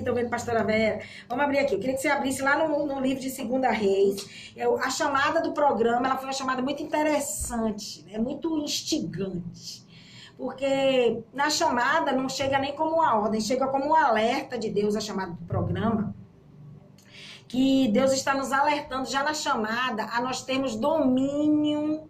Estou vendo, pastora Vera. Vamos abrir aqui. Eu queria que você abrisse lá no livro de 2 Reis. A chamada do programa, ela foi uma chamada muito interessante, né? Muito instigante. Porque na chamada não chega nem como uma ordem, chega como um alerta de Deus, a chamada do programa. Que Deus está nos alertando já na chamada a nós termos domínio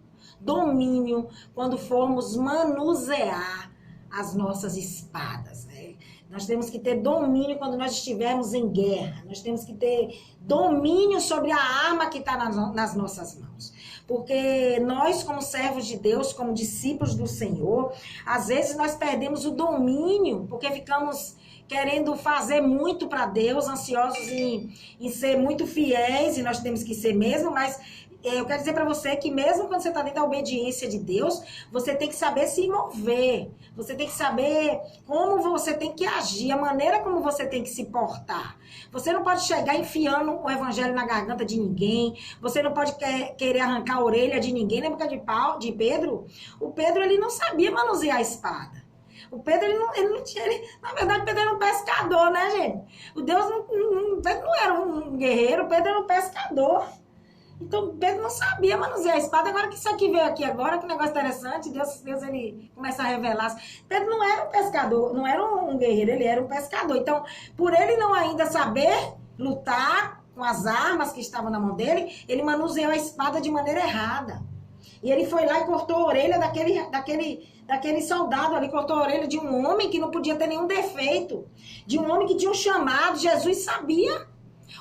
quando formos manusear as nossas espadas, né? Nós temos que ter domínio quando nós estivermos em guerra. Nós temos que ter domínio sobre a arma que está nas nossas mãos. Porque nós, como servos de Deus, como discípulos do Senhor, às vezes nós perdemos o domínio, porque ficamos querendo fazer muito para Deus, ansiosos em ser muito fiéis, e nós temos que ser mesmo, mas eu quero dizer para você que mesmo quando você está dentro da obediência de Deus, você tem que saber se mover. Você tem que saber como você tem que agir, a maneira como você tem que se portar. Você não pode chegar enfiando o evangelho na garganta de ninguém. Você não pode querer arrancar a orelha de ninguém. Lembra de Pedro? O Pedro, ele não sabia manusear a espada. O Pedro, ele não tinha... na verdade, Pedro era um pescador, né, gente? O Deus Pedro não era um guerreiro, Pedro era um pescador. Então, Pedro não sabia manusear a espada. Agora que isso aqui veio aqui agora, que negócio interessante, Deus ele começa a revelar. Pedro não era um pescador, não era um guerreiro, ele era um pescador. Então, por ele não ainda saber lutar com as armas que estavam na mão dele, ele manuseou a espada de maneira errada. E ele foi lá e cortou a orelha daquele soldado ali, cortou a orelha de um homem que não podia ter nenhum defeito, de um homem que tinha um chamado. Jesus sabia.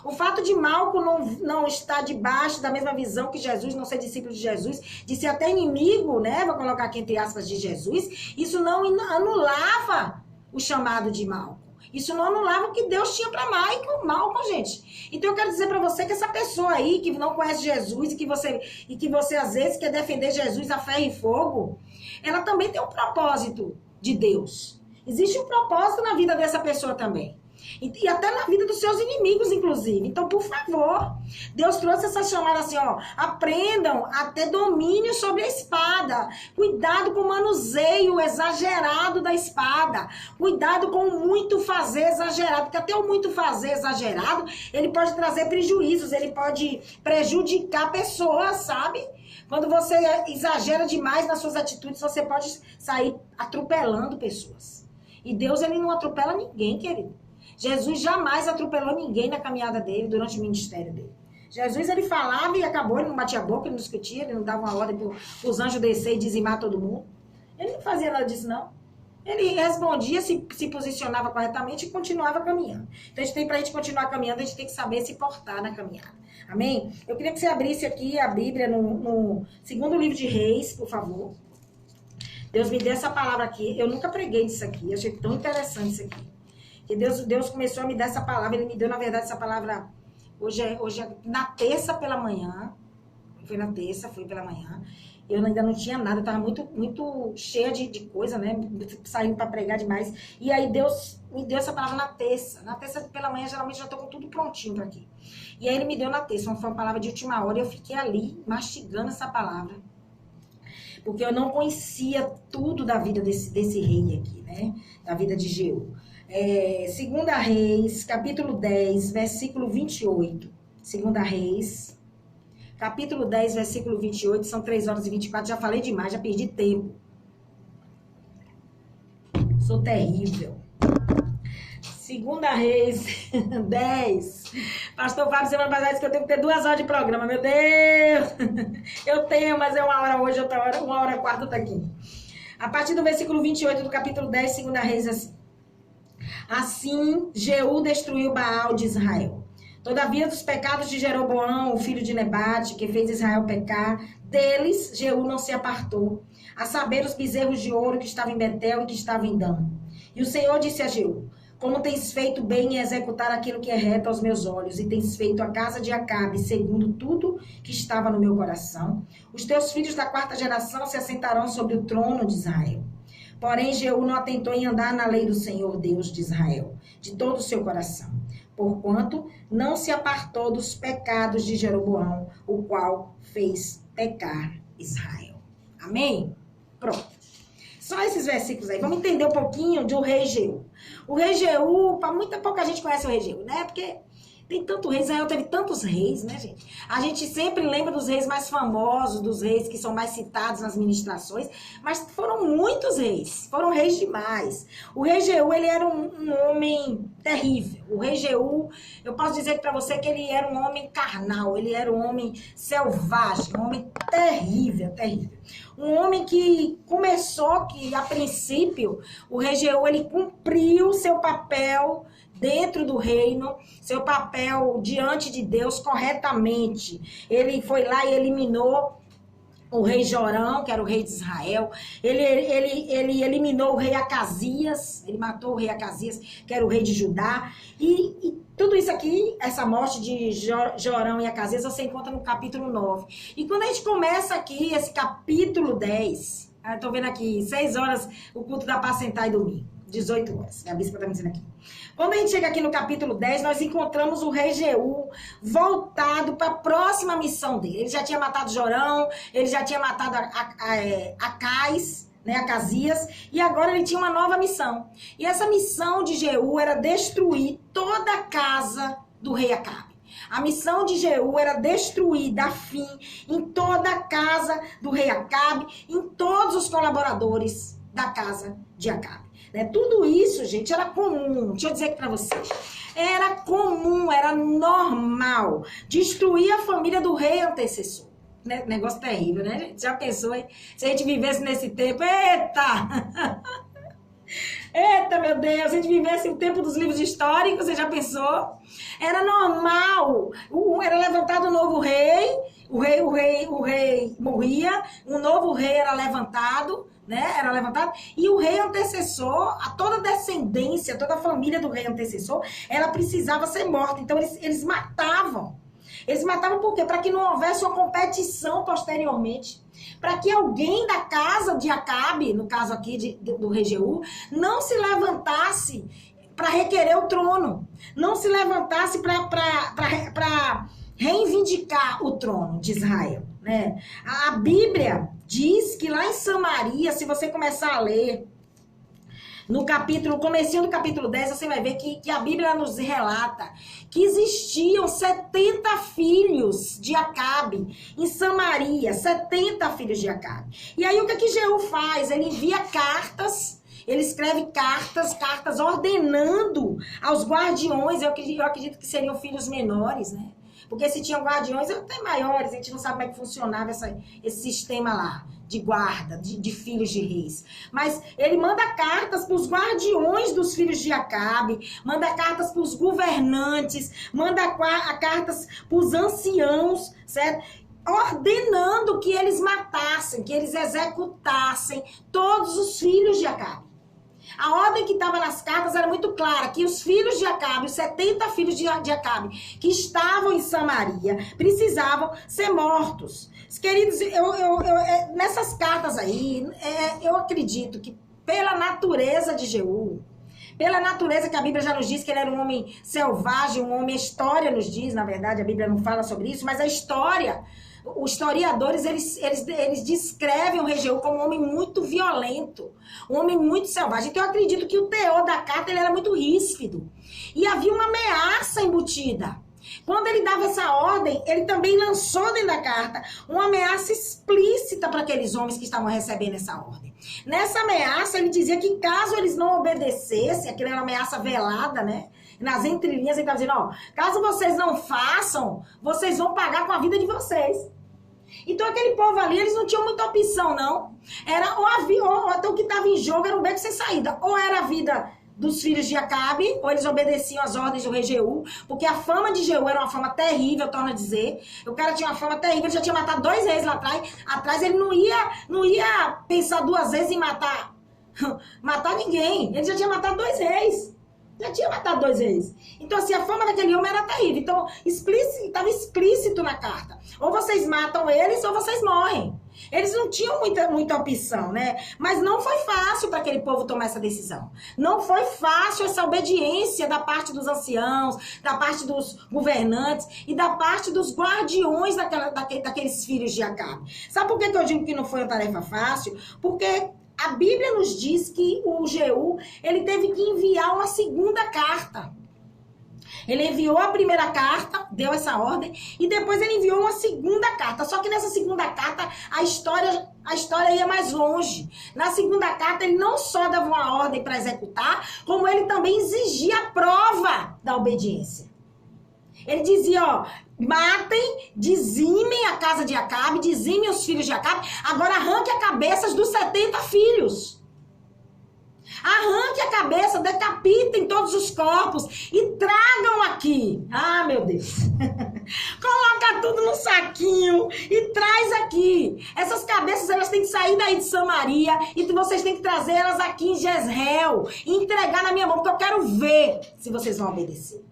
O fato de Malco não estar debaixo da mesma visão que Jesus, não ser discípulo de Jesus, de ser até inimigo, né? Vou colocar aqui entre aspas de Jesus, isso não anulava o chamado de Malco. Isso não anulava o que Deus tinha para Malco, gente. Então eu quero dizer para você que essa pessoa aí que não conhece Jesus e que você às vezes quer defender Jesus a ferro e fogo, ela também tem um propósito de Deus. Existe um propósito na vida dessa pessoa também. E até na vida dos seus inimigos, inclusive. Então, por favor, Deus trouxe essa chamada assim, ó. Aprendam a ter domínio sobre a espada. Cuidado com o manuseio exagerado da espada. Cuidado com o muito fazer exagerado. Porque até o muito fazer exagerado, ele pode trazer prejuízos. Ele pode prejudicar pessoas, sabe? Quando você exagera demais nas suas atitudes, você pode sair atropelando pessoas. E Deus, ele não atropela ninguém, querido. Jesus jamais atropelou ninguém na caminhada dele, durante o ministério dele. Jesus, ele falava e acabou, ele não batia a boca, ele não discutia, ele não dava uma ordem para os anjos descer e dizimar todo mundo. Ele não fazia nada disso, não. Ele respondia, se posicionava corretamente e continuava caminhando. Então, para a gente continuar caminhando, a gente tem que saber se portar na caminhada. Amém? Eu queria que você abrisse aqui a Bíblia no 2º livro de Reis, por favor. Deus me deu essa palavra aqui. Eu nunca preguei disso aqui, achei tão interessante isso aqui. Que Deus começou a me dar essa palavra, ele me deu, na verdade, essa palavra hoje é na terça pela manhã. Foi na terça, foi pela manhã. Eu ainda não tinha nada, eu estava muito cheia de coisa, né? Saindo para pregar demais. E aí Deus me deu essa palavra na terça. Na terça pela manhã, geralmente, eu já estou com tudo prontinho para aqui. E aí ele me deu na terça, foi uma palavra de última hora, e eu fiquei ali, mastigando essa palavra. Porque eu não conhecia tudo da vida desse rei aqui, né? Da vida de Jeú. 2 Reis, capítulo 10, versículo 28. 2 Reis, capítulo 10, versículo 28, são 3 horas e 24. Já falei demais, já perdi tempo. Sou terrível. 2 Reis 10. Pastor Fábio, semana passada disse que eu tenho que ter 2 horas de programa. Meu Deus! Eu tenho, mas é 1 hora hoje, outra hora, 1 hora, quarta tá aqui. A partir do versículo 28 do capítulo 10, 2 Reis, assim. Assim, Jeú destruiu Baal de Israel. Todavia, dos pecados de Jeroboão, o filho de Nebate, que fez Israel pecar, deles Jeú não se apartou, a saber, os bezerros de ouro que estavam em Betel e que estavam em Dan. E o Senhor disse a Jeú: como tens feito bem em executar aquilo que é reto aos meus olhos, e tens feito a casa de Acabe segundo tudo que estava no meu coração, os teus filhos da 4ª geração se assentarão sobre o trono de Israel. Porém, Jeú não atentou em andar na lei do Senhor Deus de Israel, de todo o seu coração, porquanto não se apartou dos pecados de Jeroboão, o qual fez pecar Israel. Amém? Pronto. Só esses versículos aí. Vamos entender um pouquinho do rei Jeú. O rei Jeú, pouca gente conhece o rei Jeú, né? Porque tem tanto rei, Israel teve tantos reis, né, gente? A gente sempre lembra dos reis mais famosos, dos reis que são mais citados nas ministrações, mas foram muitos reis, foram reis demais. O rei Jeú, ele era um homem terrível. O rei Jeú, eu posso dizer para você que ele era um homem carnal, ele era um homem selvagem, um homem terrível, terrível. Um homem que começou, que a princípio, o rei Jeú, ele cumpriu seu papel dentro do reino, seu papel diante de Deus corretamente. Ele foi lá e eliminou o rei Jorão, que era o rei de Israel. Ele eliminou o rei Acasias, ele matou o rei Acasias, que era o rei de Judá. E tudo isso aqui, essa morte de Jorão e Acasias, você encontra no capítulo 9. E quando a gente começa aqui, esse capítulo 10, eu estou vendo aqui, 6 horas, o culto da Pacentar e domingo. 18 horas, a bispa está me dizendo aqui. Quando a gente chega aqui no capítulo 10, nós encontramos o rei Jeú voltado para a próxima missão dele. Ele já tinha matado Jorão, ele já tinha matado Acais, né, Acasias, e agora ele tinha uma nova missão. E essa missão de Jeú era destruir toda a casa do rei Acabe. A missão de Jeú era destruir, dar fim em toda a casa do rei Acabe, em todos os colaboradores da casa de Acabe. Né? Tudo isso, gente, era comum. Deixa eu dizer aqui pra vocês. Era comum, era normal. Destruir a família do rei antecessor. Né? Negócio terrível, né, gente? Já pensou, hein? Se a gente vivesse nesse tempo, eita! Eita, meu Deus, se a gente vivesse o tempo dos livros históricos, você já pensou? Era normal. Era levantado um novo rei, o rei morria, um novo rei era levantado, né? Era levantado, e o rei antecessor, toda a descendência, toda a família do rei antecessor, ela precisava ser morta. Então eles matavam. Eles matavam por quê? Para que não houvesse uma competição posteriormente. Para que alguém da casa de Acabe, no caso aqui do rei Jeú, não se levantasse para requerer o trono. Não se levantasse para reivindicar o trono de Israel. Né? A Bíblia diz que lá em Samaria, se você começar a ler, no comecinho do capítulo 10, você vai ver que a Bíblia nos relata que existiam 70 filhos de Acabe em Samaria, 70 filhos de Acabe. E aí o que Jeú faz? Ele envia cartas, ele escreve cartas ordenando aos guardiões, eu acredito que seriam filhos menores, né? Porque se tinham guardiões, até maiores, a gente não sabe como é que funcionava esse sistema lá, de guarda, de filhos de reis. Mas ele manda cartas para os guardiões dos filhos de Acabe, manda cartas para os governantes, manda cartas para os anciãos, certo? Ordenando que eles matassem, que eles executassem todos os filhos de Acabe. A ordem que estava nas cartas era muito clara, que os filhos de Acabe, os 70 filhos de Acabe, que estavam em Samaria, precisavam ser mortos. Queridos, nessas cartas aí, eu acredito que pela natureza de Jeú, pela natureza que a Bíblia já nos diz que ele era um homem selvagem, um homem, a história nos diz, na verdade, a Bíblia não fala sobre isso, mas a história, os historiadores, eles descrevem o rei Jeú como um homem muito violento, um homem muito selvagem. Então eu acredito que o teor da carta ele era muito ríspido. E havia uma ameaça embutida. Quando ele dava essa ordem, ele também lançou dentro da carta uma ameaça explícita para aqueles homens que estavam recebendo essa ordem. Nessa ameaça, ele dizia que caso eles não obedecessem, aquela era uma ameaça velada, né? Nas entrelinhas, ele estava dizendo, ó, caso vocês não façam, vocês vão pagar com a vida de vocês. Então aquele povo ali, eles não tinham muita opção, não. Era então o que estava em jogo era um beco sem saída. Ou era a vida dos filhos de Acabe, ou eles obedeciam às ordens do rei Jeú, porque a fama de Jeú era uma fama terrível, eu torno a dizer. O cara tinha uma fama terrível, ele já tinha matado 2 reis lá atrás, ele não ia pensar 2 vezes em matar ninguém. Ele já tinha matado 2 reis. Já tinha matado 2 reis. Então, assim, a fama daquele homem era terrível. Então, estava explícito na carta. Ou vocês matam eles, ou vocês morrem. Eles não tinham muita opção, né? Mas não foi fácil para aquele povo tomar essa decisão. Não foi fácil essa obediência da parte dos anciãos, da parte dos governantes e da parte dos guardiões daqueles filhos de Acabe. Sabe por que eu digo que não foi uma tarefa fácil? Porque A Bíblia nos diz que o Jeú, ele teve que enviar uma segunda carta. Ele enviou a primeira carta, deu essa ordem, e depois ele enviou uma segunda carta. Só que nessa segunda carta, a história ia mais longe. Na segunda carta, ele não só dava uma ordem para executar, como ele também exigia a prova da obediência. Ele dizia, ó, matem, dizimem a casa de Acabe, dizimem os filhos de Acabe, agora arranque as cabeças dos 70 filhos. Arranque a cabeça, decapitem todos os corpos e tragam aqui. Ah, meu Deus. Coloca tudo num saquinho e traz aqui. Essas cabeças, elas têm que sair daí de Samaria e vocês têm que trazer elas aqui em Jezreel e entregar na minha mão, porque eu quero ver se vocês vão obedecer.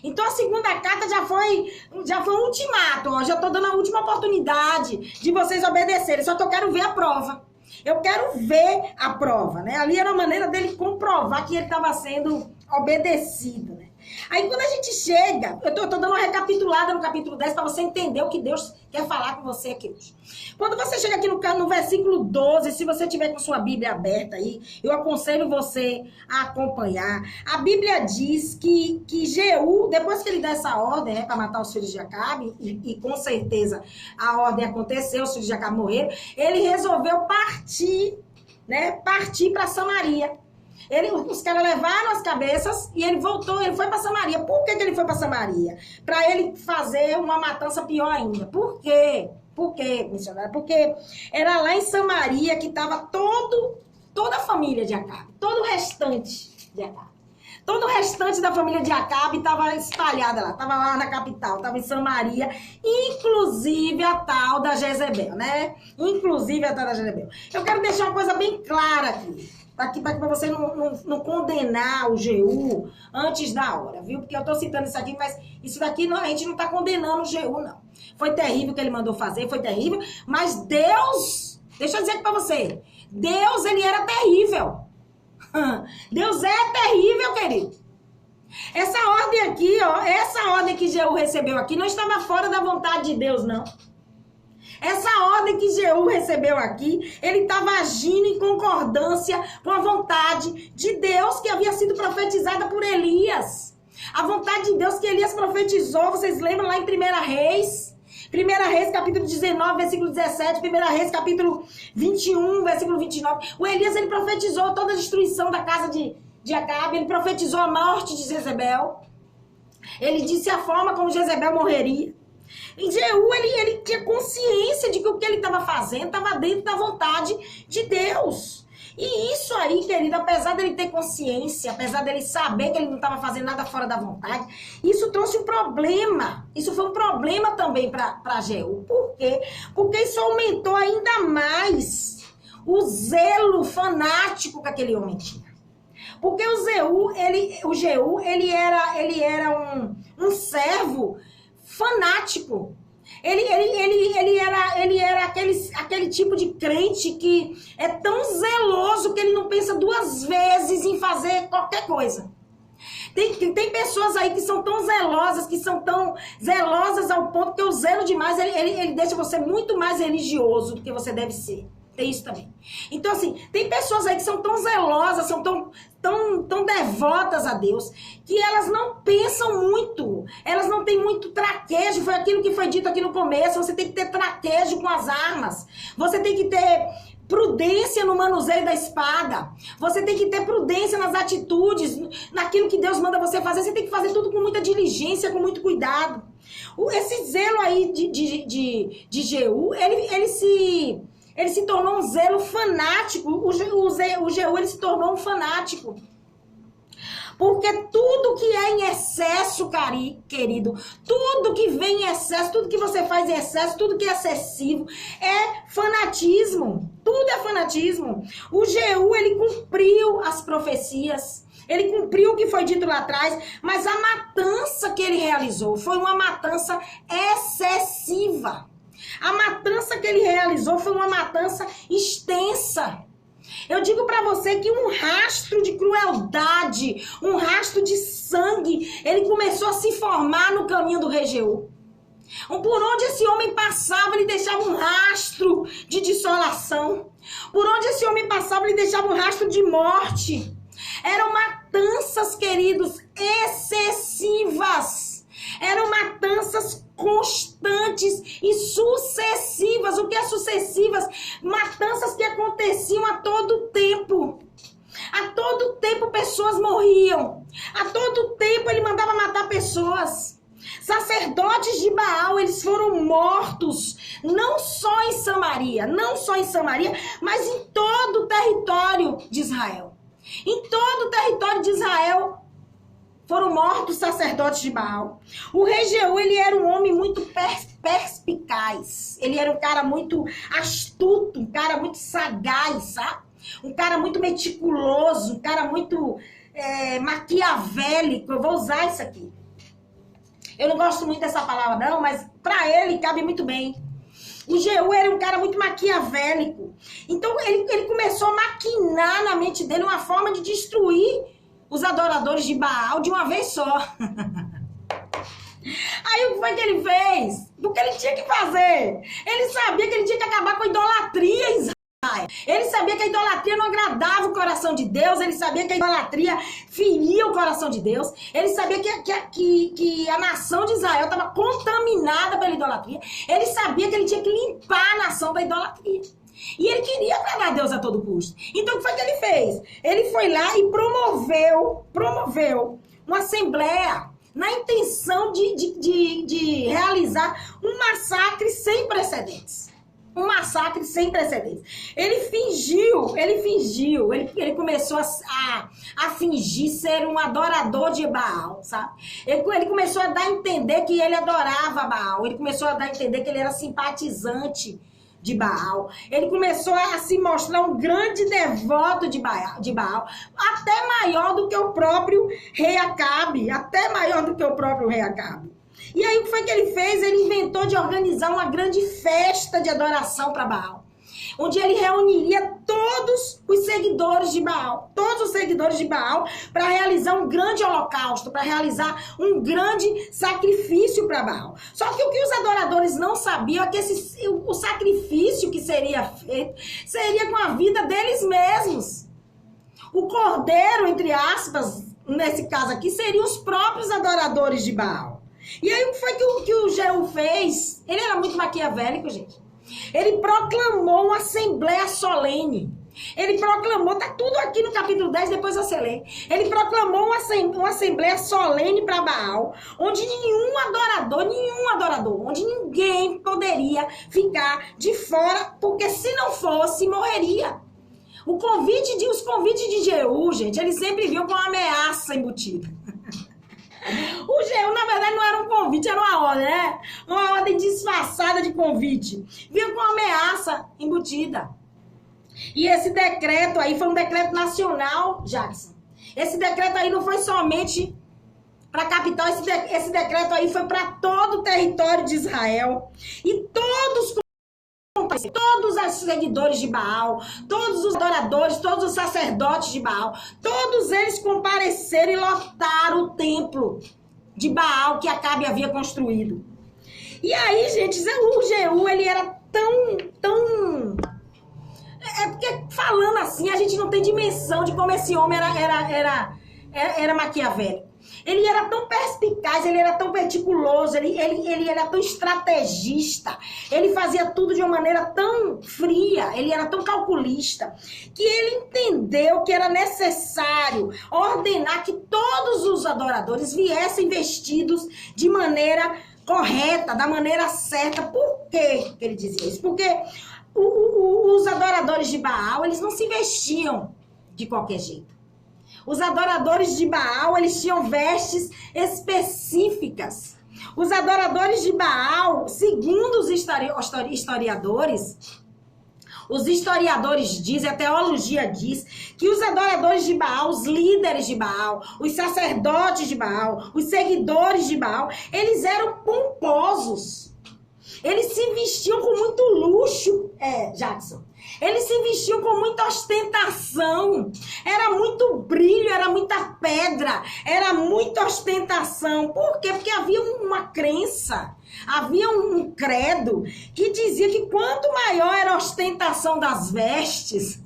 Então a segunda carta já foi um ultimato, ó, já estou dando a última oportunidade de vocês obedecerem, só que eu quero ver a prova. Eu quero ver a prova, né? Ali era uma maneira dele comprovar que ele estava sendo obedecido, né? Aí quando a gente chega, eu tô dando uma recapitulada no capítulo 10 para você entender o que Deus quer falar com você aqui hoje. Quando você chega aqui no versículo 12, se você tiver com sua Bíblia aberta aí, eu aconselho você a acompanhar. A Bíblia diz que Jeú, depois que ele dá essa ordem, né, para matar os filhos de Acabe, e com certeza a ordem aconteceu, os filhos de Acabe morreram, ele resolveu partir para Samaria. Os caras levaram as cabeças e ele voltou, ele foi para Samaria. Por que ele foi para Samaria? Para ele fazer uma matança pior ainda. Por quê? Por quê, missionário? Porque era lá em Samaria que estava toda a família de Acabe, todo o restante de Acabe. Todo o restante da família de Acabe estava espalhada lá, estava lá na capital, estava em Samaria, inclusive a tal da Jezebel, né? Inclusive a tal da Jezebel. Eu quero deixar uma coisa bem clara aqui, para você não condenar o Jeú antes da hora, viu? Porque eu tô citando isso aqui, mas isso daqui a gente não tá condenando o Jeú, não. Foi terrível o que ele mandou fazer, foi terrível, mas Deus, deixa eu dizer aqui pra você, Deus, ele era terrível. Deus é terrível, querido. Essa ordem aqui, ó, essa ordem que Jeú recebeu aqui não estava fora da vontade de Deus, não. Essa ordem que Jeú recebeu aqui, ele estava agindo em concordância com a vontade de Deus que havia sido profetizada por Elias. A vontade de Deus que Elias profetizou, vocês lembram lá em 1 Reis? 1 Reis, capítulo 19, versículo 17. 1 Reis, capítulo 21, versículo 29. O Elias, ele profetizou toda a destruição da casa de Acabe. Ele profetizou a morte de Jezebel. Ele disse a forma como Jezebel morreria. E Jeú, ele tinha consciência de que o que ele estava fazendo estava dentro da vontade de Deus. E isso aí, querido, apesar dele ter consciência, apesar dele saber que ele não estava fazendo nada fora da vontade, isso trouxe um problema. Isso foi um problema também para Jeú. Por quê? Porque isso aumentou ainda mais o zelo fanático que aquele homem tinha. Porque o Jeú, ele era um servo fanático. Ele era aquele tipo de crente que é tão zeloso que ele não pensa duas vezes em fazer qualquer coisa. Tem pessoas aí que são tão zelosas ao ponto que o zelo demais, ele deixa você muito mais religioso do que você deve ser. Tem isso também. Então, assim, tem pessoas aí que são tão zelosas, são tão devotas a Deus, que elas não pensam muito, elas não têm muito traquejo. Foi aquilo que foi dito aqui no começo, você tem que ter traquejo com as armas, você tem que ter prudência no manuseio da espada, você tem que ter prudência nas atitudes, naquilo que Deus manda você fazer, você tem que fazer tudo com muita diligência, com muito cuidado. Esse zelo aí de Jeú, ele se tornou um zelo fanático. O Jeú, ele se tornou um fanático. Porque tudo que é em excesso, querido, tudo que vem em excesso, tudo que você faz em excesso, tudo que é excessivo, é fanatismo. Tudo é fanatismo. O Jeú, ele cumpriu as profecias. Ele cumpriu o que foi dito lá atrás, mas a matança que ele realizou foi uma matança excessiva. A matança que ele realizou foi uma matança extensa. Eu digo para você que um rastro de crueldade, um rastro de sangue, ele começou a se formar no caminho do rei Jeú. Por onde esse homem passava, ele deixava um rastro de desolação. Por onde esse homem passava, ele deixava um rastro de morte. Eram matanças, queridos, excessivas. Eram matanças constantes e sucessivas. O que é sucessivas? Matanças que aconteciam a todo tempo. A todo tempo pessoas morriam. A todo tempo ele mandava matar pessoas. Sacerdotes de Baal, eles foram mortos, não só em Samaria, mas em todo o território de Israel. Em todo o território de Israel foram mortos sacerdotes de Baal. O rei Jeú, ele era um homem muito perspicaz. Ele era um cara muito astuto, um cara muito sagaz, sabe? Um cara muito meticuloso, um cara muito maquiavélico. Eu vou usar isso aqui. Eu não gosto muito dessa palavra, não, mas para ele cabe muito bem. O Jeú era um cara muito maquiavélico. Então ele começou a maquinar na mente dele uma forma de destruir os adoradores de Baal de uma vez só. Aí o que foi que ele fez? O que ele tinha que fazer? Ele sabia que ele tinha que acabar com a idolatria em Israel. Ele sabia que a idolatria não agradava o coração de Deus. Ele sabia que a idolatria feria o coração de Deus. Ele sabia que a nação de Israel estava contaminada pela idolatria. Ele sabia que ele tinha que limpar a nação da idolatria. E ele queria agradar a Deus a todo custo. Então o que foi que ele fez? Ele foi lá e promoveu uma assembleia na intenção de realizar um massacre sem precedentes. Um massacre sem precedentes. Ele começou a fingir ser um adorador de Baal, sabe? Ele começou a dar a entender que ele adorava Baal. Ele começou a dar a entender que ele era simpatizante de Baal. Ele começou a se mostrar um grande devoto de Baal, até maior do que o próprio rei Acabe. E aí o que foi que ele fez? Ele inventou de organizar uma grande festa de adoração para Baal, onde ele reuniria todos os seguidores de Baal, para realizar um grande holocausto, para realizar um grande sacrifício para Baal. Só que o que os adoradores não sabiam é que o sacrifício que seria feito seria com a vida deles mesmos. O cordeiro, entre aspas, nesse caso aqui, seriam os próprios adoradores de Baal. E aí o que foi que o Jeú fez? Ele era muito maquiavélico, gente. Ele proclamou uma assembleia solene. Ele proclamou, tá tudo aqui no capítulo 10, depois você lê. Ele proclamou uma assembleia solene para Baal, onde nenhum adorador, onde ninguém poderia ficar de fora, porque se não fosse, morreria. Os convites de Jeú, gente, ele sempre viu com uma ameaça embutida. O Jeú, na verdade, não era um convite, era uma ordem, né? Uma ordem disfarçada de convite. Vinha com uma ameaça embutida. E esse decreto aí foi um decreto nacional, Jackson. Esse decreto aí não foi somente para a capital, esse decreto aí foi para todo o território de Israel. E todos os seguidores de Baal, todos os adoradores, todos os sacerdotes de Baal, todos eles compareceram e lotaram o templo de Baal que Acabe havia construído. E aí, gente, o Jeú, ele era tão... É porque falando assim, a gente não tem dimensão de como esse homem era maquiavélico. Ele era tão perspicaz, ele era tão meticuloso, ele era tão estrategista, ele fazia tudo de uma maneira tão fria, ele era tão calculista, que ele entendeu que era necessário ordenar que todos os adoradores viessem vestidos de maneira correta, da maneira certa. Por quê que ele dizia isso? Porque os adoradores de Baal, eles não se vestiam de qualquer jeito. Os adoradores de Baal, eles tinham vestes específicas. Os adoradores de Baal, segundo os historiadores, os historiadores dizem, a teologia diz, que os adoradores de Baal, os líderes de Baal, os sacerdotes de Baal, os seguidores de Baal, eles eram pomposos. Eles se vestiam com muito luxo, Jackson. Eles se vestiam com muita ostentação. Era muito brilho, era muita pedra, era muita ostentação. Por quê? Porque havia uma crença, havia um credo que dizia que quanto maior era a ostentação das vestes,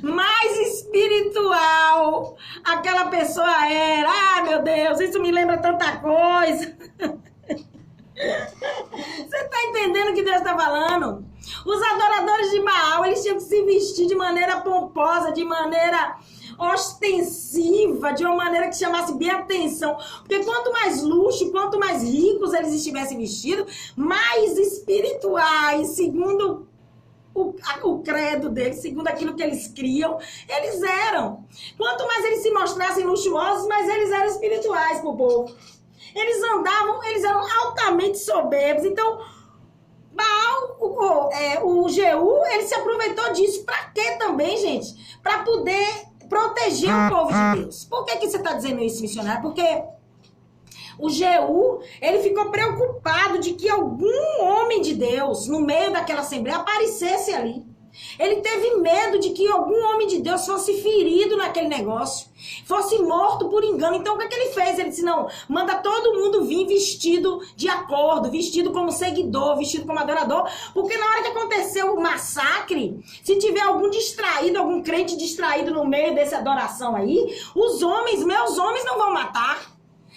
mais espiritual aquela pessoa era. Ah, meu Deus, isso me lembra tanta coisa. Você tá entendendo o que Deus tá falando? Os adoradores de Baal, eles tinham que se vestir de maneira pomposa, de maneira ostensiva, de uma maneira que chamasse bem a atenção. Porque quanto mais luxo, quanto mais ricos eles estivessem vestidos, mais espirituais, segundo o credo deles, segundo aquilo que eles criam, eles eram. Quanto mais eles se mostrassem luxuosos, mais eles eram espirituais pro povo. Eles andavam, eles eram altamente soberbos. Então, Baal, o Jeú, ele se aproveitou disso. Pra quê também, gente? Pra poder proteger o povo de Deus. Por que você tá dizendo isso, missionário? Porque o Jeú, ele ficou preocupado de que algum homem de Deus, no meio daquela assembleia, aparecesse ali. Ele teve medo de que algum homem de Deus fosse ferido naquele negócio, fosse morto por engano. Então, o que ele fez? Ele disse, não, manda todo mundo vir vestido de acordo, vestido como seguidor, vestido como adorador, porque na hora que aconteceu o massacre, se tiver algum distraído, algum crente distraído no meio dessa adoração aí, os homens, meus homens não vão matar.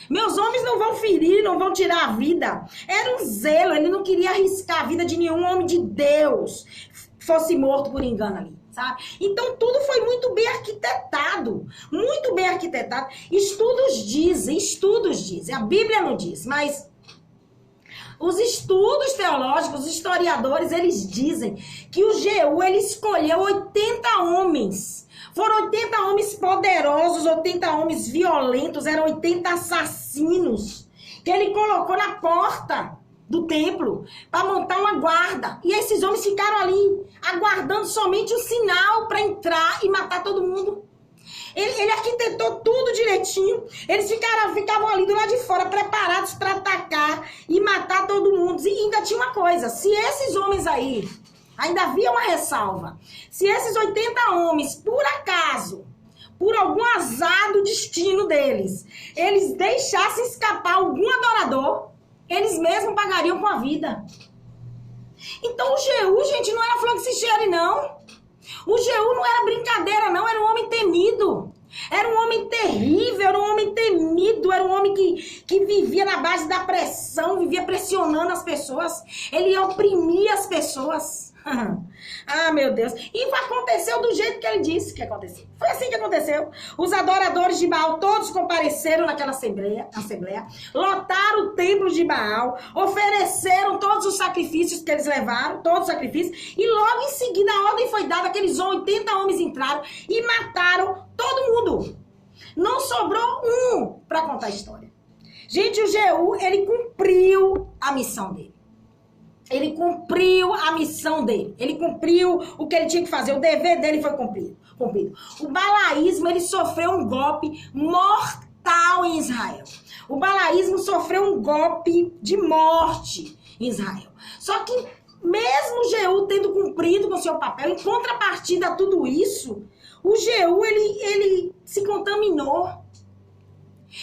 Meus homens não vão ferir, não vão tirar a vida. Era um zelo, ele não queria arriscar a vida de nenhum homem de Deus fosse morto por engano ali, sabe? Então tudo foi muito bem arquitetado, muito bem arquitetado. Estudos dizem, a Bíblia não diz, mas os estudos teológicos, os historiadores, eles dizem que o Jeú, ele escolheu 80 homens. Foram 80 homens poderosos, 80 homens violentos, eram 80 assassinos que ele colocou na porta do templo para montar uma guarda. E esses homens ficaram ali, aguardando somente o sinal para entrar e matar todo mundo. Ele arquitetou tudo direitinho. Eles ficavam ali do lado de fora, preparados para atacar e matar todo mundo. E ainda tinha uma coisa, se esses homens aí, ainda havia uma ressalva, se esses 80 homens, por acaso, por algum azar do destino deles, eles deixassem escapar algum adorador, eles mesmos pagariam com a vida. Então o Jeú, gente, não era flor que se cheire, não. O Jeú não era brincadeira, não. Era um homem temido. Era um homem terrível, era um homem temido. Era um homem que vivia na base da pressão, vivia pressionando as pessoas. Ele oprimia as pessoas. Ah, meu Deus. E aconteceu do jeito que ele disse que aconteceu. Foi assim que aconteceu. Os adoradores de Baal todos compareceram naquela assembleia, lotaram o templo de Baal, ofereceram todos os sacrifícios que eles levaram, todos os sacrifícios, e logo em seguida a ordem foi dada, aqueles 80 homens entraram e mataram todo mundo. Não sobrou um para contar a história. Gente, o Jeú, ele cumpriu a missão dele. Ele cumpriu a missão dele. Ele cumpriu o que ele tinha que fazer. O dever dele foi cumprido. O balaísmo, ele sofreu um golpe mortal em Israel. O balaísmo sofreu um golpe de morte em Israel. Só que mesmo Jeú tendo cumprido com seu papel, em contrapartida a tudo isso, o Jeú, ele se contaminou.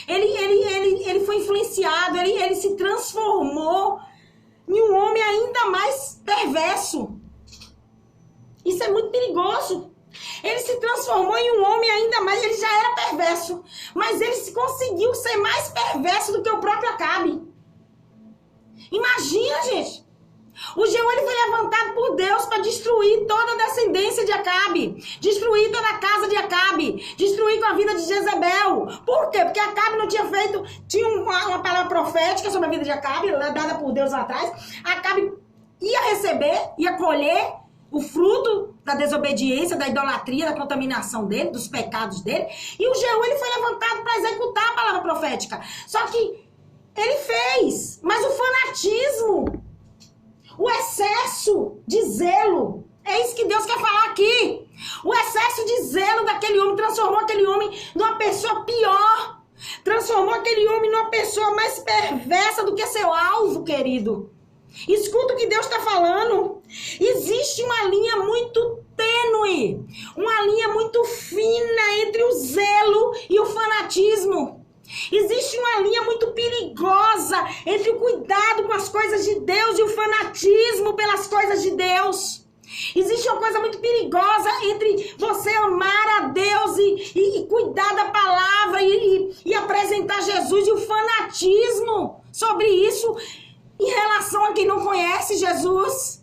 Ele foi influenciado, ele se transformou em um homem ainda mais perverso. Isso é muito perigoso. Ele se transformou em um homem ainda mais, ele já era perverso, mas ele conseguiu ser mais perverso do que o próprio Acabe. Imagina, gente. O Jeú, ele foi levantado por Deus para destruir toda a descendência de Acabe, destruir toda a casa de Acabe, destruir com a vida de Jezebel. Por quê? Porque Acabe não tinha feito, tinha uma palavra profética sobre a vida de Acabe, dada por Deus lá atrás. Acabe ia receber, ia colher o fruto da desobediência, da idolatria, da contaminação dele, dos pecados dele. E o Jeú, ele foi levantado para executar a palavra profética. Só que ele fez, mas o fanatismo, o excesso de zelo, é isso que Deus quer falar aqui. O excesso de zelo daquele homem transformou aquele homem numa pessoa pior Transformou aquele homem numa pessoa mais perversa do que seu alvo, querido. Escuta o que Deus está falando. Existe uma linha muito tênue, uma linha muito fina entre o zelo e o fanatismo. Existe uma linha muito perigosa entre o cuidado com as coisas de Deus e o fanatismo pelas coisas de Deus. Existe uma coisa muito perigosa entre você amar a Deus e cuidar da palavra e apresentar Jesus e o fanatismo sobre isso em relação a quem não conhece Jesus.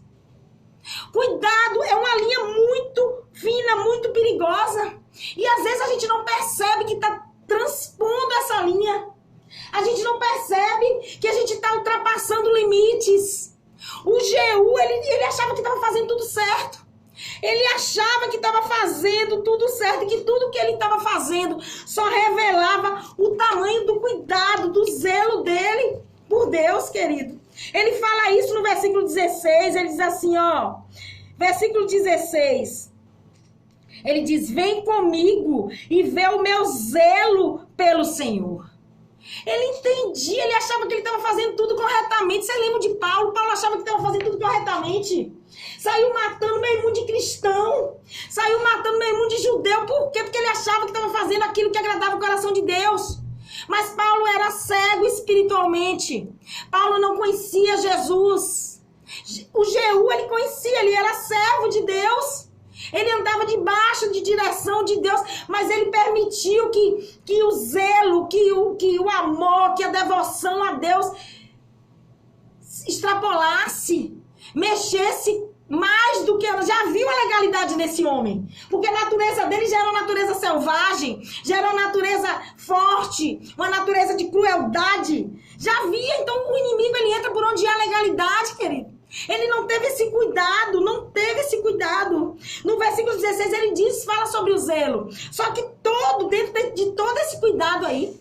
Cuidado, é uma linha muito fina, muito perigosa. E às vezes a gente não percebe que está transpondo essa linha. A gente não percebe que a gente está ultrapassando limites. O Jeú, ele achava que estava fazendo tudo certo. Ele achava que estava fazendo tudo certo e que tudo que ele estava fazendo só revelava o tamanho do cuidado, do zelo dele por Deus, querido. Ele fala isso no versículo 16, ele diz assim, ó, versículo 16, ele diz, vem comigo e vê o meu zelo pelo Senhor. Ele entendia, ele achava que ele estava fazendo tudo corretamente. Você lembra de Paulo? Paulo achava que estava fazendo tudo corretamente. Saiu matando meio mundo de cristão. Saiu matando meio mundo de judeu. Por quê? Porque ele achava que estava fazendo aquilo que agradava o coração de Deus. Mas Paulo era cego espiritualmente. Paulo não conhecia Jesus. O Jeú, ele conhecia, ele era servo de Deus. Ele andava debaixo de direção de Deus, mas ele permitiu que o zelo, que o amor, que a devoção a Deus extrapolasse, mexesse mais do que ela. Já viu a legalidade nesse homem? Porque a natureza dele já era uma natureza selvagem, já era uma natureza forte, uma natureza de crueldade. Já via, então o inimigo ele entra por onde há legalidade, querido. Ele não teve esse cuidado, não teve esse cuidado. No versículo 16 ele diz, fala sobre o zelo. Só que dentro de todo esse cuidado aí,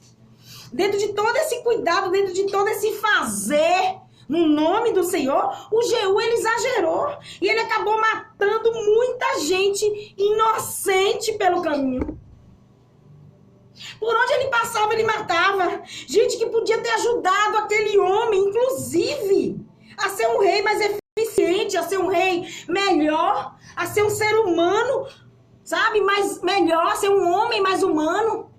dentro de todo esse cuidado, dentro de todo esse fazer no nome do Senhor, o Jeú ele exagerou. E ele acabou matando muita gente inocente pelo caminho. Por onde ele passava, ele matava. Gente que podia ter ajudado aquele homem, inclusive, a ser um rei mais eficiente, a ser um rei melhor, a ser um ser humano, sabe, mais melhor, a ser um homem mais humano.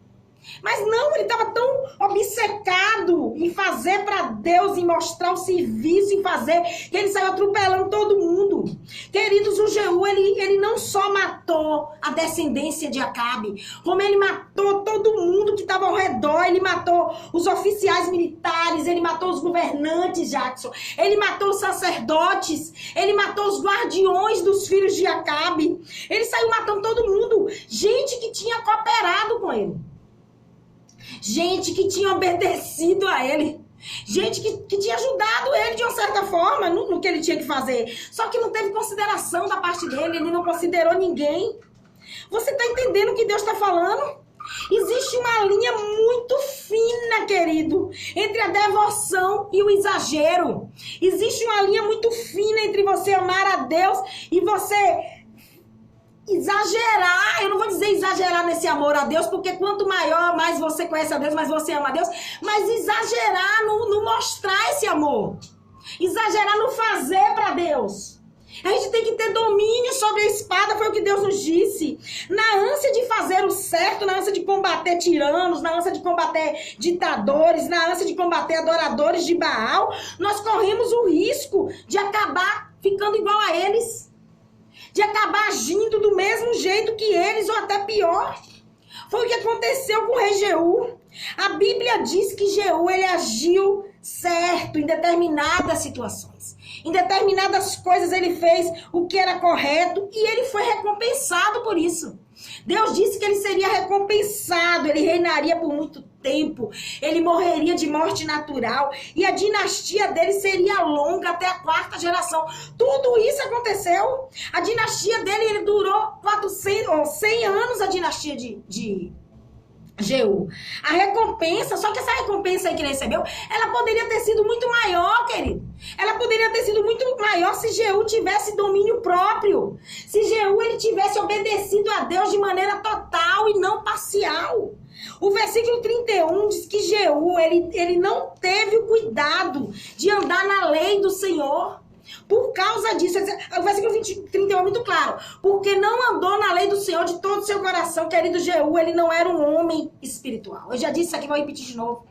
Mas não, ele estava tão obcecado em fazer para Deus, em mostrar o serviço, em fazer, que ele saiu atropelando todo mundo. Queridos, o Jeú, ele não só matou a descendência de Acabe, como ele matou todo mundo que estava ao redor. Ele matou os oficiais militares, ele matou os governantes, Jackson, ele matou os sacerdotes, ele matou os guardiões dos filhos de Acabe. Ele saiu matando todo mundo, gente que tinha cooperado com ele. Gente que tinha obedecido a ele. Gente que tinha ajudado ele de uma certa forma no que ele tinha que fazer. Só que não teve consideração da parte dele. Ele não considerou ninguém. Você está entendendo o que Deus está falando? Existe uma linha muito fina, querido, entre a devoção e o exagero. Existe uma linha muito fina entre você amar a Deus e você exagerar. Eu não vou dizer exagerar nesse amor a Deus, porque quanto maior, mais você conhece a Deus, mais você ama a Deus. Mas exagerar no mostrar esse amor. Exagerar no fazer para Deus. A gente tem que ter domínio sobre a espada, foi o que Deus nos disse. Na ânsia de fazer o certo, na ânsia de combater tiranos, na ânsia de combater ditadores, na ânsia de combater adoradores de Baal, nós corremos o risco de acabar ficando igual a eles. De acabar agindo do mesmo jeito que eles, ou até pior. Foi o que aconteceu com o rei Jeú. A Bíblia diz que Jeú, ele agiu certo em determinadas situações. Em determinadas coisas ele fez o que era correto e ele foi recompensado por isso. Deus disse que ele seria recompensado, ele reinaria por muito tempo, ele morreria de morte natural e a dinastia dele seria longa até a 4ª geração. Tudo isso aconteceu. A dinastia dele ele durou 100 anos, a dinastia de Jeú. A recompensa, só que essa recompensa aí que ele recebeu, ela poderia ter sido muito maior, querido. Ela poderia ter sido muito maior se Jeú tivesse domínio próprio. Se Jeú ele tivesse obedecido a Deus de maneira total e não parcial. O versículo 31 diz que Jeú, ele não teve o cuidado de andar na lei do Senhor. Por causa disso, o versículo 31 é muito claro. Porque não andou na lei do Senhor de todo o seu coração, querido Jeú, ele não era um homem espiritual. Eu já disse isso aqui, vou repetir de novo.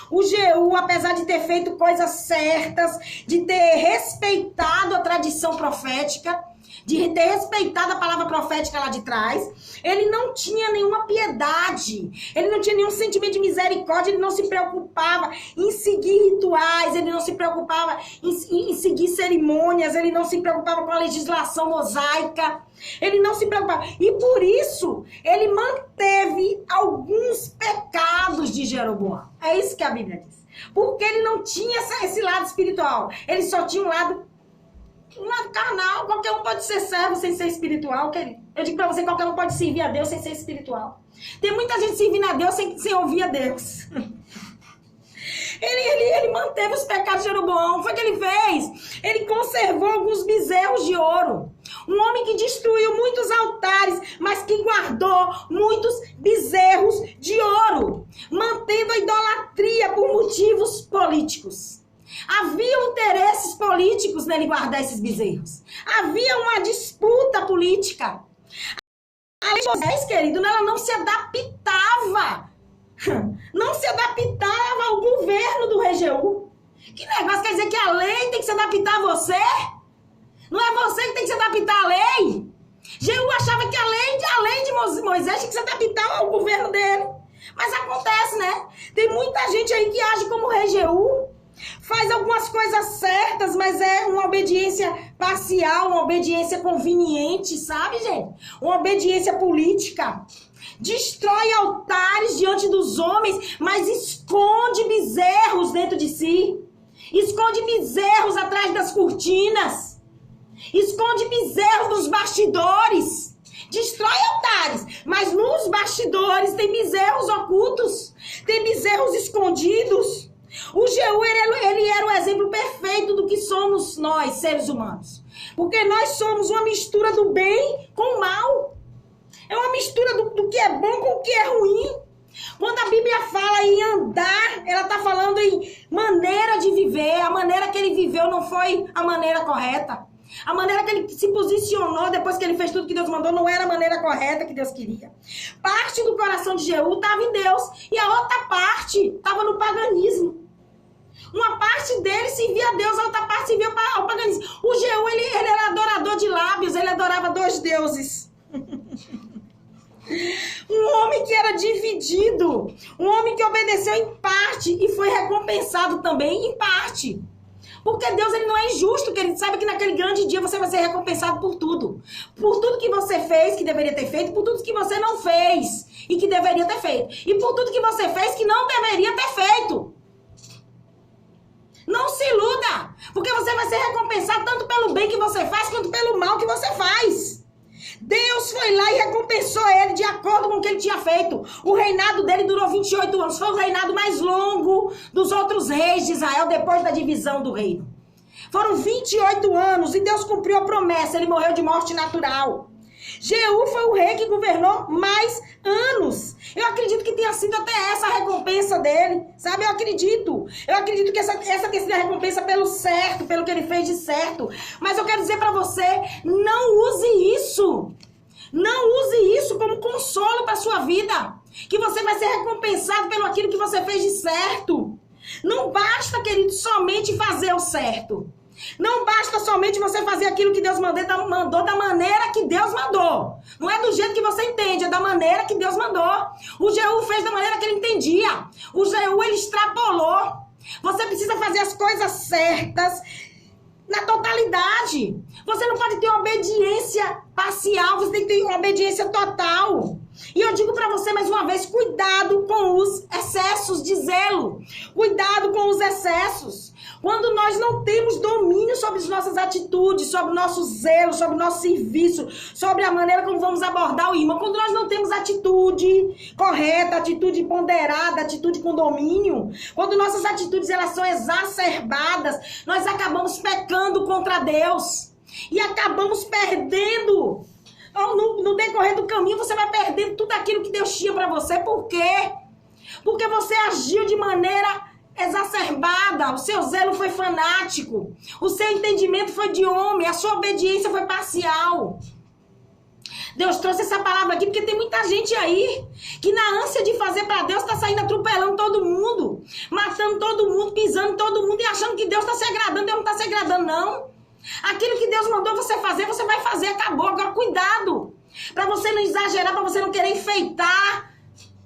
O Jeú, apesar de ter feito coisas certas, de ter respeitado a tradição profética, de ter respeitado a palavra profética lá de trás, ele não tinha nenhuma piedade, ele não tinha nenhum sentimento de misericórdia, ele não se preocupava em seguir rituais, ele não se preocupava em seguir cerimônias, ele não se preocupava com a legislação mosaica, ele não se preocupava. E por isso, ele manteve alguns pecados de Jeroboão. É isso que a Bíblia diz. Porque ele não tinha esse lado espiritual, ele só tinha um lado carnal. Qualquer um pode ser servo sem ser espiritual, querido. Eu digo pra você, qualquer um pode servir a Deus sem ser espiritual. Tem muita gente servindo a Deus sem ouvir a Deus. Ele manteve os pecados de Jeroboão. Foi o que ele fez. Ele conservou alguns bezerros de ouro. Um homem que destruiu muitos altares, mas que guardou muitos bezerros de ouro, mantendo a idolatria por motivos políticos. Havia interesses políticos nele guardar esses bezerros. Havia uma disputa política. A lei de Moisés, querido, ela não se adaptava. Não se adaptava ao governo do rei Jeú. Que negócio, quer dizer que a lei tem que se adaptar a você? Não é você que tem que se adaptar à lei? Jeú achava que a lei de Moisés tinha que se adaptar ao governo dele. Mas acontece, né? Tem muita gente aí que age como o rei Jeú. Faz algumas coisas certas, mas é uma obediência parcial, uma obediência conveniente, sabe, gente? Uma obediência política. Destrói altares diante dos homens, mas esconde bezerros dentro de si. Esconde bezerros atrás das cortinas. Esconde bezerros nos bastidores. Destrói altares, mas nos bastidores tem bezerros ocultos. Tem bezerros escondidos. O Jeú, ele era o exemplo perfeito do que somos nós, seres humanos. Porque nós somos uma mistura do bem com o mal. É uma mistura do que é bom com o que é ruim. Quando a Bíblia fala em andar, ela está falando em maneira de viver. A maneira que ele viveu não foi a maneira correta. A maneira que ele se posicionou depois que ele fez tudo que Deus mandou não era a maneira correta que Deus queria. Parte do coração de Jeú estava em Deus e a outra parte estava no paganismo. Uma parte dele servia a Deus, a outra parte servia ao paganismo. O Jeú, ele era adorador de lábios, ele adorava dois deuses. Um homem que era dividido, um homem que obedeceu em parte e foi recompensado também em parte. Porque Deus, ele não é injusto, que ele sabe que naquele grande dia você vai ser recompensado por tudo. Por tudo que você fez, que deveria ter feito, por tudo que você não fez e que deveria ter feito. E por tudo que você fez que não deveria ter feito. Não se iluda, porque você vai ser recompensado tanto pelo bem que você faz, quanto pelo mal que você faz. Deus foi lá e recompensou ele de acordo com o que ele tinha feito. O reinado dele durou 28 anos. Foi o reinado mais longo dos outros reis de Israel depois da divisão do reino. Foram 28 anos e Deus cumpriu a promessa. Ele morreu de morte natural. Jeú foi o rei que governou mais anos. Eu acredito que tenha sido até essa a recompensa dele. Sabe, eu acredito. Eu acredito que essa tenha sido a recompensa pelo certo, pelo que ele fez de certo. Mas eu quero dizer pra você, não use isso. Não use isso como consolo pra sua vida. Que você vai ser recompensado pelo aquilo que você fez de certo. Não basta, querido, somente fazer o certo. Não basta somente você fazer aquilo que Deus mandou da maneira que Deus mandou. Não é do jeito que você entende, é da maneira que Deus mandou. O Jeú fez da maneira que ele entendia. O Jeú, ele extrapolou. Você precisa fazer as coisas certas na totalidade. Você não pode ter uma obediência parcial, você tem que ter uma obediência total. E eu digo pra você mais uma vez, cuidado com os excessos de zelo. Cuidado com os excessos. Quando nós não temos domínio sobre as nossas atitudes, sobre o nosso zelo, sobre o nosso serviço, sobre a maneira como vamos abordar o irmão, quando nós não temos atitude correta, atitude ponderada, atitude com domínio, quando nossas atitudes elas são exacerbadas, nós acabamos pecando contra Deus e acabamos perdendo No decorrer do caminho, você vai perdendo tudo aquilo que Deus tinha para você. Por quê? Porque você agiu de maneira exacerbada, o seu zelo foi fanático, o seu entendimento foi de homem, a sua obediência foi parcial. Deus trouxe essa palavra aqui porque tem muita gente aí que na ânsia de fazer para Deus está saindo atropelando todo mundo, matando todo mundo, pisando todo mundo e achando que Deus está se agradando. Deus não está se agradando, não. Aquilo que Deus mandou você fazer, você vai fazer, acabou. Agora cuidado, para você não exagerar, para você não querer enfeitar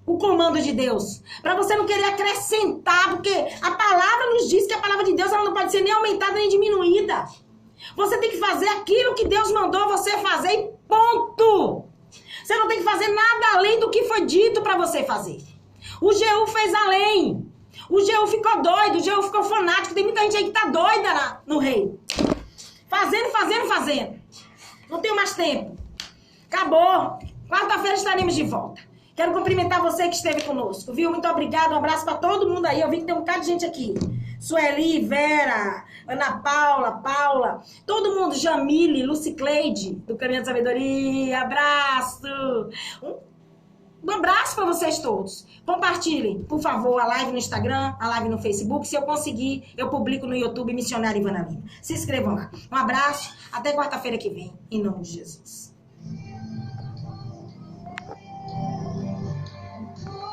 o comando de Deus, para você não querer acrescentar, porque a palavra nos diz que a palavra de Deus ela não pode ser nem aumentada nem diminuída. Você tem que fazer aquilo que Deus mandou você fazer e ponto. Você não tem que fazer nada além do que foi dito para você fazer. O Jeú fez além. O Jeú ficou doido, o Jeú ficou fanático. Tem muita gente aí que tá doida no reino. Fazendo. Não tenho mais tempo. Acabou. Quarta-feira estaremos de volta. Quero cumprimentar você que esteve conosco, viu? Muito obrigada, um abraço para todo mundo aí. Eu vi que tem um bocado de gente aqui. Sueli, Vera, Ana Paula, todo mundo, Jamile, Lucicleide, do Caminho da Sabedoria, abraço. Um abraço para vocês todos. Compartilhem, por favor, a live no Instagram, a live no Facebook. Se eu conseguir, eu publico no YouTube Missionária Ivana Lima. Se inscrevam lá. Um abraço, até quarta-feira que vem, em nome de Jesus.